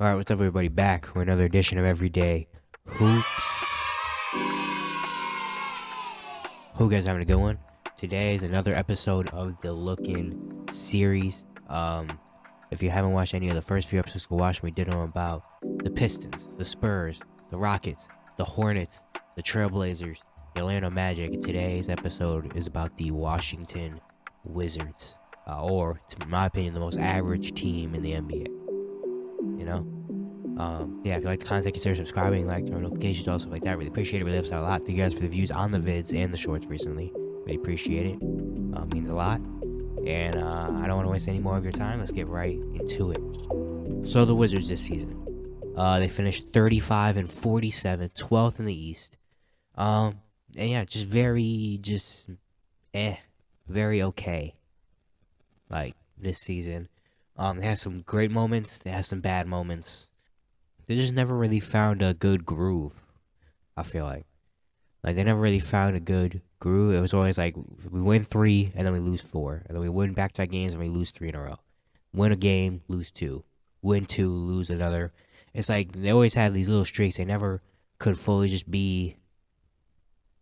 Alright, what's up, everybody? Back for another edition of Everyday Hoops. Hope you guys having a good one. Today is another episode of the Lookin' series. If you haven't watched any of the first few episodes, go watch them. We did them about the Pistons, the Spurs, the Rockets, the Hornets, the Trailblazers, the Orlando Magic. And today's episode is about the Washington Wizards, or, to my opinion, the most average team in the NBA. You know? If you like the content, consider subscribing, like, turn notifications, all stuff like that. Really appreciate it. Really helps out a lot. Thank you guys for the views on the vids and the shorts recently. Really appreciate it. Means a lot. And I don't want to waste any more of your time. Let's get right into it. So the Wizards this season, they finished 35-47, 12th in the East. And yeah, very okay. Like this season, they had some great moments. They had some bad moments. They just never really found a good groove. I feel like they never really found a good groove. It was always like we win 3 and then we lose 4, and then we win back-to-back games and we lose 3 in a row. Win a game, lose 2, win 2, lose another. It's like they always had these little streaks. They never could fully just be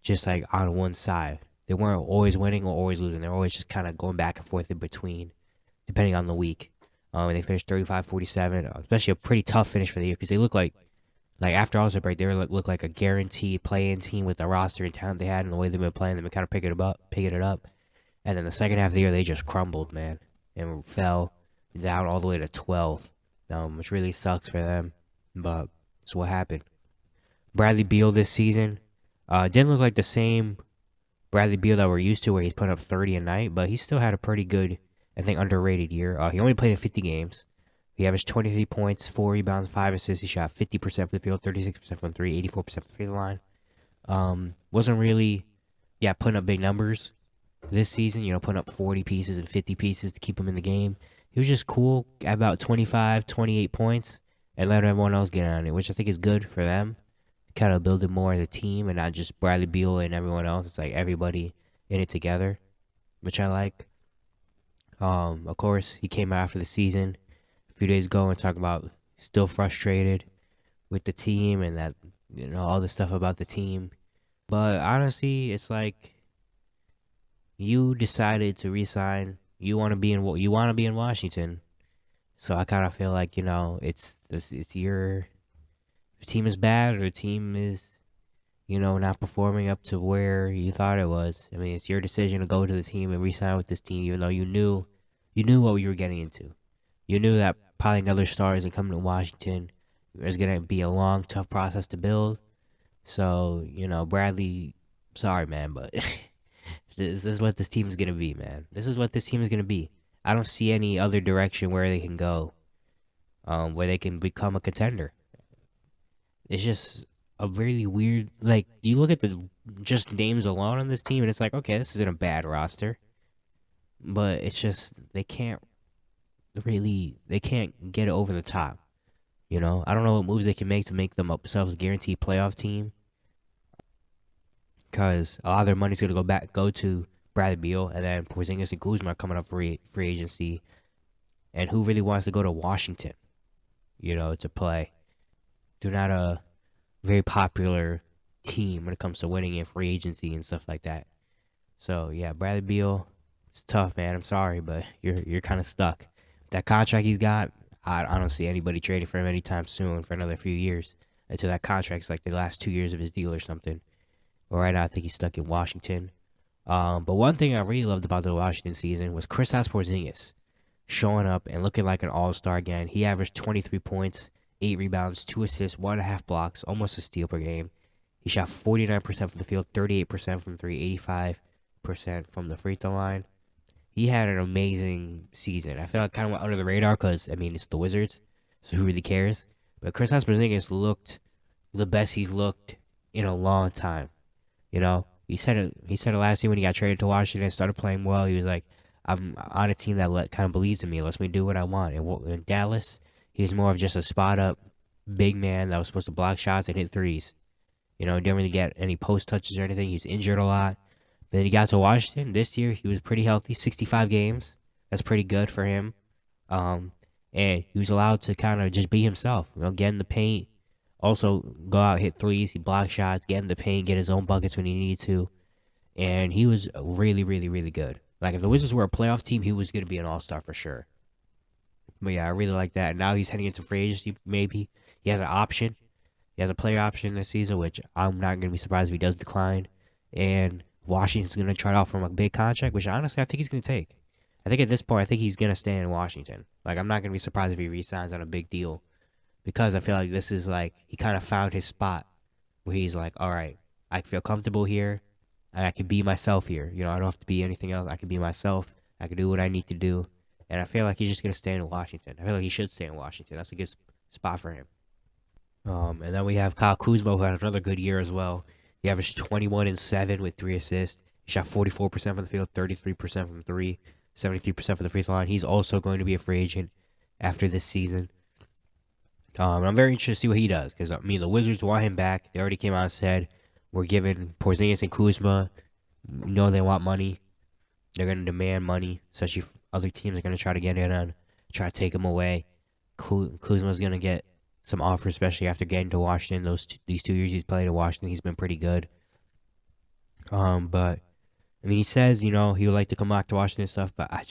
just like on one side. They weren't always winning or always losing. They're always just kind of going back and forth in between, depending on the week. They finished 35-47, especially a pretty tough finish for the year because they look like after All-Star break, they look like a guaranteed play-in team with the roster and talent they had and the way they've been playing. They've been kind of picking it up. And then the second half of the year, they just crumbled, man, and fell down all the way to 12, which really sucks for them. But that's what happened. Bradley Beal this season didn't look like the same Bradley Beal that we're used to, where he's putting up 30 a night, but he still had a pretty good, I think, underrated year. He only played in 50 games. He averaged 23 points, 4 rebounds, 5 assists. He shot 50% from the field, 36% from 3, 84% from the free throw line. Wasn't really, putting up big numbers this season, putting up 40 pieces and 50 pieces to keep him in the game. He was just cool at about 25, 28 points and let everyone else get on it, which I think is good for them. Kind of build it more as a team and not just Bradley Beal and everyone else. It's like everybody in it together, which I like. Of course, he came out after the season a few days ago and talked about still frustrated with the team and that, all the stuff about the team. But honestly, it's like you decided to resign. You want to be in Washington. So I kind of feel like, it's your, if the team is bad or the team is, not performing up to where you thought it was. I mean, it's your decision to go to the team and re-sign with this team, even though you knew what you were getting into. You knew that probably another star isn't coming to Washington. It's going to be a long, tough process to build. So, Bradley, sorry, man, but this is what this team is going to be, man. This is what this team is going to be. I don't see any other direction where they can go, where they can become a contender. It's just a really weird, like, you look at the just names alone on this team, and it's like, okay, this isn't a bad roster. But it's just, they can't get it over the top. I don't know what moves they can make to make themselves a guaranteed playoff team. Because a lot of their money's going to go to Bradley Beal, and then Porzingis and Kuzma are coming up for free agency. And who really wants to go to Washington, to play? They're not a very popular team when it comes to winning in free agency and stuff like that. So, yeah, Bradley Beal, it's tough, man. I'm sorry, but you're kind of stuck. That contract he's got, I don't see anybody trading for him anytime soon for another few years until that contract's like the last 2 years of his deal or something. But right now, I think he's stuck in Washington. But one thing I really loved about the Washington season was Kristaps Porzingis showing up and looking like an all-star again. He averaged 23 points, 8 rebounds, 2 assists, 1.5 blocks, almost a steal per game. He shot 49% from the field, 38% from 3, 85% from the free throw line. He had an amazing season. I feel like kind of went under the radar because, it's the Wizards, so who really cares? But Kristaps Porzingis looked the best he's looked in a long time. He said it last year when he got traded to Washington and started playing well. He was like, I'm on a team that kind of believes in me, lets me do what I want. And in Dallas, he was more of just a spot-up big man that was supposed to block shots and hit threes. Didn't really get any post touches or anything. He was injured a lot. Then he got to Washington. This year, he was pretty healthy, 65 games. That's pretty good for him. and he was allowed to kind of just be himself. Get in the paint, also go out, hit threes, he block shots, get in the paint, get his own buckets when he needed to, and he was really, really, really good. Like if the Wizards were a playoff team, he was going to be an all-star for sure. But yeah, I really like that. And now he's heading into free agency. Maybe he has an option. He has a player option this season, which I'm not going to be surprised if he does decline. And Washington's going to try to offer him a big contract, which honestly I think he's going to take. I think at this point, I think he's going to stay in Washington. Like, I'm not going to be surprised if he resigns on a big deal because I feel like this is like he kind of found his spot where he's like, all right, I feel comfortable here. And I can be myself here. I don't have to be anything else. I can be myself. I can do what I need to do. And I feel like he's just going to stay in Washington. I feel like he should stay in Washington. That's a good spot for him. And then we have Kyle Kuzma, who had another good year as well. He averaged 21 and 7 with 3 assists. He shot 44% from the field, 33% from 3, 73% for the free throw line. He's also going to be a free agent after this season. I'm very interested to see what he does because, the Wizards want him back. They already came out and said, we're giving Porzingis and Kuzma, they want money. They're going to demand money, especially if other teams are going to try to get in on, try to take him away. Kuzma's going to get some offers, especially after getting to Washington. These 2 years he's played in Washington, he's been pretty good. But he says, he would like to come back to Washington and stuff, but I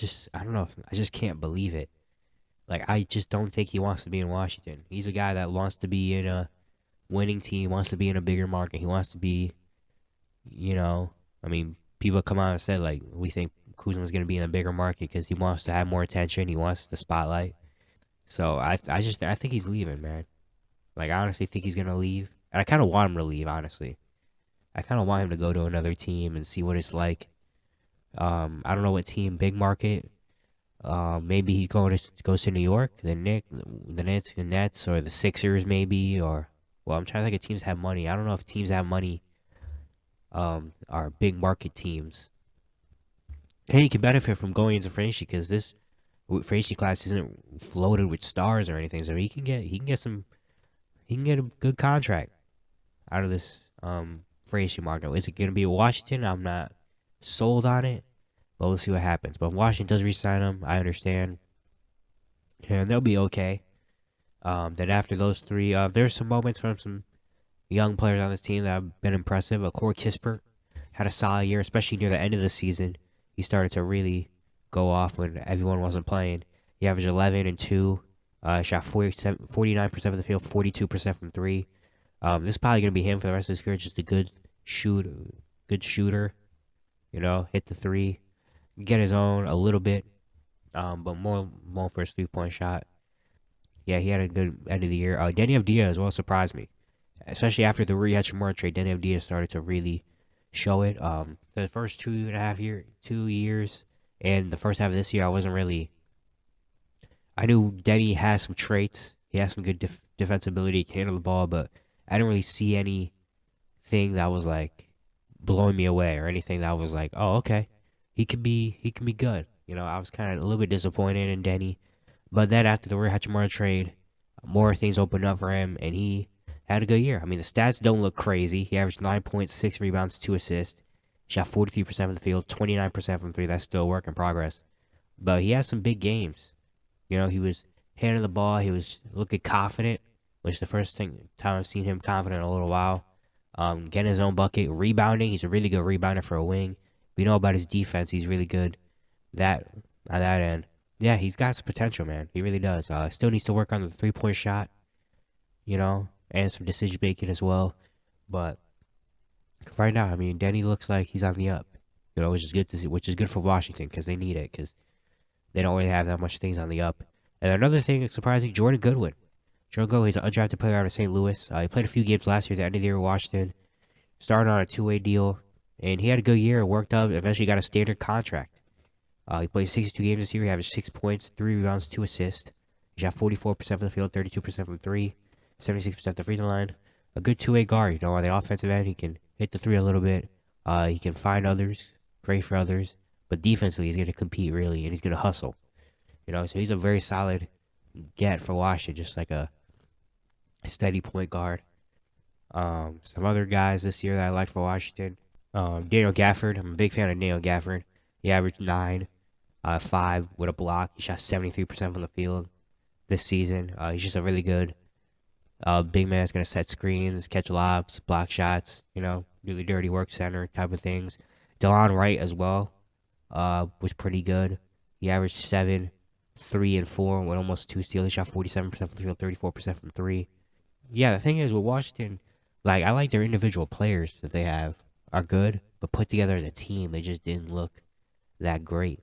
don't know. I just can't believe it. Like, I just don't think he wants to be in Washington. He's a guy that wants to be in a winning team, wants to be in a bigger market. He wants to be, people come out and said, like, we think Kuzma's going to be in a bigger market because he wants to have more attention. He wants the spotlight. So I think he's leaving, man. Like, I honestly think he's going to leave. And I kind of want him to leave, honestly. I kind of want him to go to another team and see what it's like. I don't know what team, big market. Maybe he goes to New York, the Nets, or the Sixers, maybe. Or, well, I'm trying to think of teams that have money. I don't know if teams that have money are big market teams. And he can benefit from going into free agency because this free agency class isn't floated with stars or anything. So he can get a good contract out of this free agency market. Is it going to be Washington? I'm not sold on it, but we'll see what happens. But if Washington does re-sign him, I understand, and they'll be okay. Then after those three, there's some moments from some young players on this team that have been impressive. Corey Kispert had a solid year, especially near the end of the season. He started to really go off when everyone wasn't playing. He averaged 11 and 2, shot 49% of the field, 42% from 3. This is probably going to be him for the rest of his career, just a good shooter. Hit the 3, get his own a little bit, but more for his 3-point shot. Yeah, he had a good end of the year. Danny Avdija as well surprised me, especially after the Rui Hachimura trade. Danny Avdija started to really show it. The first 2 years, and the first half of this year, I knew Denny has some traits. He has some good defensibility. He can handle the ball, but I didn't really see anything that was like blowing me away or anything that was like, oh, okay, he can be good. I was kind of a little bit disappointed in Denny, but then after the Rui Hachimura trade, more things opened up for him, and he had a good year. The stats don't look crazy. He averaged 9.6 rebounds, 2 assists, shot 43% from the field, 29% from 3. That's still a work in progress, but he has some big games. He was handling the ball. He was looking confident, which is the first time I've seen him confident in a little while. Getting his own bucket, rebounding. He's a really good rebounder for a wing. We know about his defense. He's really good on that end. Yeah, he's got some potential, man. He really does. Still needs to work on the 3-point shot, and some decision making as well. But right now, Denny looks like he's on the up, which is good to see, which is good for Washington because they need it because they don't really have that much things on the up. And another thing that's surprising, Jordan Goodwin. He's an undrafted player out of St. Louis. He played a few games last year at the end of the year with Washington. Started on a 2-way deal, and he had a good year. Worked up, eventually got a standard contract. He played 62 games this year. He averaged 6 points, 3 rebounds, 2 assists. He shot 44% from the field, 32% from 3, 76% at the free throw line. A good 2-way guard. On the offensive end, he can hit the 3 a little bit. He can find others, great for others. But defensively, he's going to compete, really, and he's going to hustle. So he's a very solid get for Washington, just like a steady point guard. Some other guys this year that I liked for Washington. Daniel Gafford. I'm a big fan of Daniel Gafford. He averaged 9, 5 with a block. He shot 73% from the field. this season. He's just a really good big man that's gonna set screens, catch lobs, block shots. Do the dirty work center type of things. DeLon Wright as well was pretty good. He averaged 7, 3, and 4 with almost 2 steals. He shot 47% from the field, 34% from three. Yeah, the thing is with Washington, like I like their individual players that they have are good, but put together as a team, they just didn't look that great.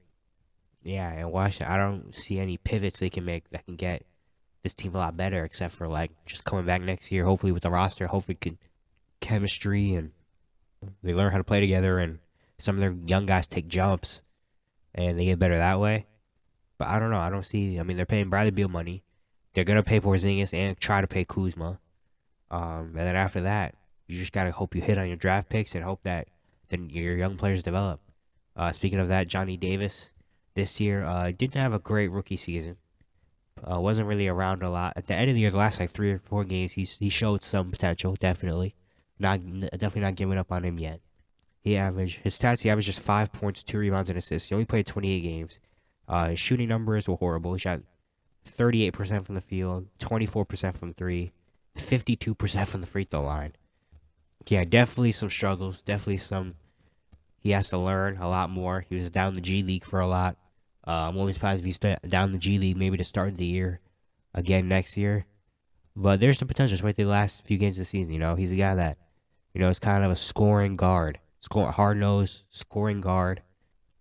Yeah, and Washington, I don't see any pivots they can make that can get this team a lot better, except for like just coming back next year, hopefully with the roster, hopefully good chemistry and they learn how to play together, and some of their young guys take jumps and they get better that way. But I don't know. I don't see. I mean, they're paying Bradley Beal money. They're gonna pay Porzingis and try to pay Kuzma. And then after that, you just gotta hope you hit on your draft picks and hope that then your young players develop. Speaking of that, Johnny Davis this year didn't have a great rookie season. Wasn't really around a lot. At the end of the year, the last like 3 or 4 games, he showed some potential. Definitely not giving up on him yet. He averaged his stats. He averaged just 5 points, 2 rebounds, and assists. He only played 28 games. His shooting numbers were horrible. He shot 38% from the field, 24% from three, 52% from the free throw line. Yeah, definitely some struggles. Definitely some. He has to learn a lot more. He was down the G League for a lot. I'm only surprised if he's down the G League maybe to start the year again next year. But there's the potential. Just wait the last few games of the season. He's a guy that is kind of a scoring guard, hard nosed scoring guard.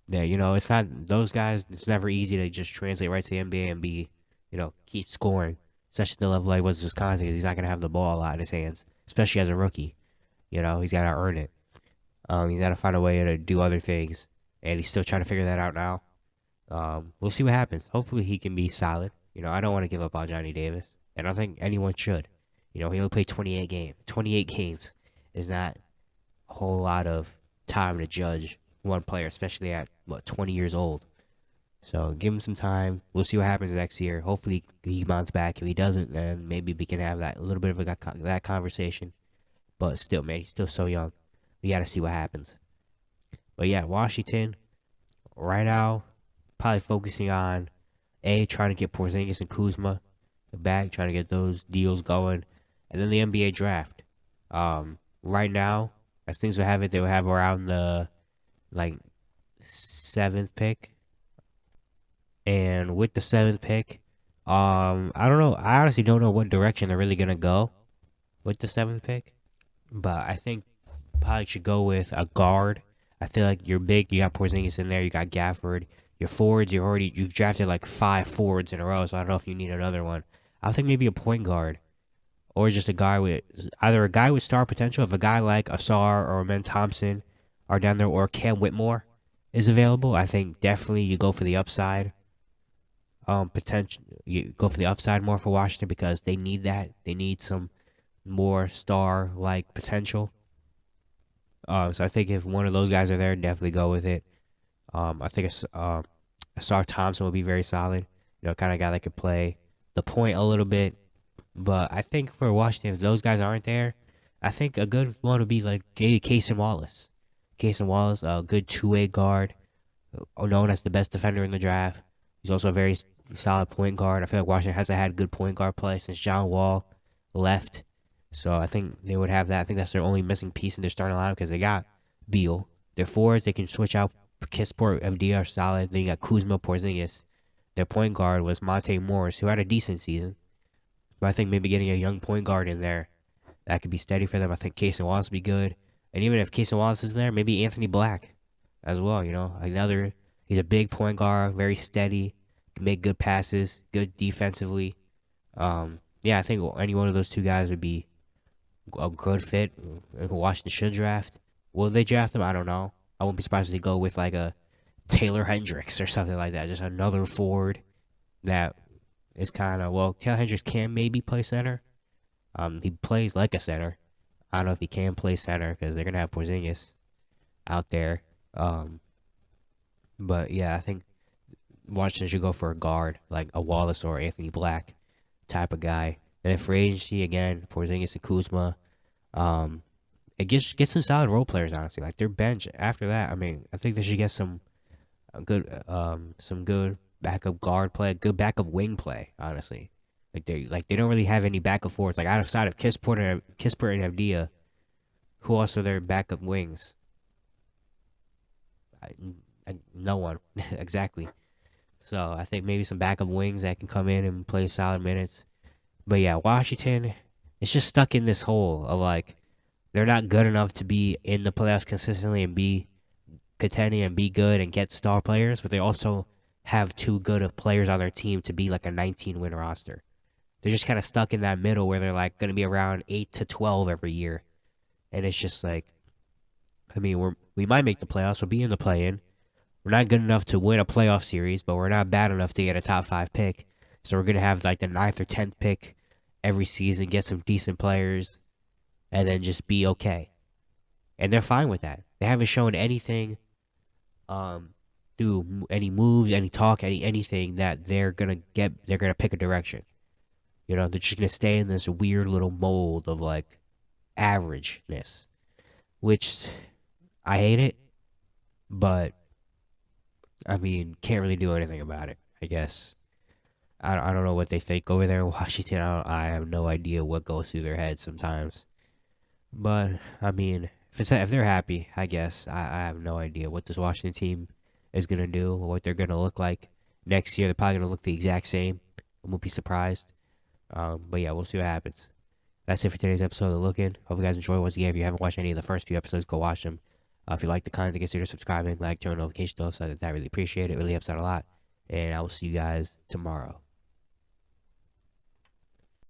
Yeah, it's not those guys. It's never easy to just translate right to the NBA and keep scoring. Especially at the level he was Wisconsin, because he's not gonna have the ball a lot in his hands, especially as a rookie. He's gotta earn it. He's gotta find a way to do other things, and he's still trying to figure that out now. We'll see what happens. Hopefully, he can be solid. I don't want to give up on Johnny Davis, and I don't think anyone should. He only played 28 games. 28 games is not a whole lot of time to judge one player, especially at 20 years old. So give him some time. We'll see what happens next year. Hopefully he bounces back. If he doesn't, then maybe we can have that a little bit of that conversation. But still, man, he's still so young. We got to see what happens. But yeah, Washington right now probably focusing on trying to get Porzingis and Kuzma back, trying to get those deals going, and then the NBA draft. Right now, as things will have it, they will have around the like 7th pick. And with the 7th pick, I don't know. I honestly don't know what direction they're really gonna go with the 7th pick. But I think probably should go with a guard. I feel like you're big. You got Porzingis in there. You got Gafford. Your forwards, you've drafted like 5 forwards in a row. So I don't know if you need another one. I think maybe a point guard, or just a guy with either a guy with star potential. If a guy like Asar or Ben Thompson are down there, or Cam Whitmore is available, I think definitely you go for the upside. Potential. You go for the upside more for Washington because they need that. They need some more star-like potential. So I think if one of those guys are there, definitely go with it. I think Asar Thompson will be very solid. Kind of guy that could play the point a little bit. But I think for Washington, if those guys aren't there, I think a good one would be like Cason Wallace. Cason Wallace, a good two-way guard, known as the best defender in the draft. He's also a very solid point guard. I feel like Washington hasn't had good point guard play since John Wall left. So I think they would have that. I think that's their only missing piece in their starting lineup because they got Beal. Their forwards, they can switch out. Kisport, FD are solid. Then you got Kuzma, Porzingis. Their point guard was Monte Morris, who had a decent season. But I think maybe getting a young point guard in there that could be steady for them. I think Cason Wallace would be good. And even if Cason Wallace is there, maybe Anthony Black as well. He's a big point guard, very steady, can make good passes, good defensively. I think any one of those two guys would be a good fit. Washington should draft. Will they draft him? I don't know. I wouldn't be surprised if they go with like a Taylor Hendricks or something like that. Just another forward that is kind of, Taylor Hendricks can maybe play center. He plays like a center. I don't know if he can play center because they're going to have Porzingis out there. But yeah, I think Washington should go for a guard, like a Wallace or Anthony Black type of guy. And then for agency, again, Porzingis and Kuzma. It get some solid role players, honestly. Like their bench after that, I mean, I think they should get some good backup guard play, good backup wing play. Honestly, they don't really have any backup forwards. Like outside of Kispert and Avdia, who else are their backup wings? I, no one exactly. So I think maybe some backup wings that can come in and play solid minutes. But yeah, Washington is just stuck in this hole of like they're not good enough to be in the playoffs consistently and be contending and be good and get star players, but they also have too good of players on their team to be like a 19 win roster. They're just kind of stuck in that middle where they're like going to be around 8 to 12 every year. And it's just like, I mean, we might make the playoffs, we'll be in the play in. We're not good enough to win a playoff series, but we're not bad enough to get a top 5 pick. So we're going to have like the 9th or 10th pick every season, get some decent players, and then just be okay. And they're fine with that. They haven't shown anything do any moves, any talk, anything that they're gonna pick a direction. You know, they're just gonna stay in this weird little mold of like averageness, which I hate it, but I mean, can't really do anything about it. I guess I don't know what they think over there in Washington. I have no idea what goes through their heads sometimes. But I mean, if they're happy, I guess I have no idea what this Washington team is gonna do or what they're gonna look like next year. They're probably gonna look the exact same. I won't be surprised. But yeah, we'll see what happens. That's it for today's episode of The Look-In. Hope you guys enjoy. Once again, if you haven't watched any of the first few episodes, go watch them. If you like the content, consider subscribing, like, turn notification bells. I really appreciate it. It really helps out a lot. And I will see you guys tomorrow.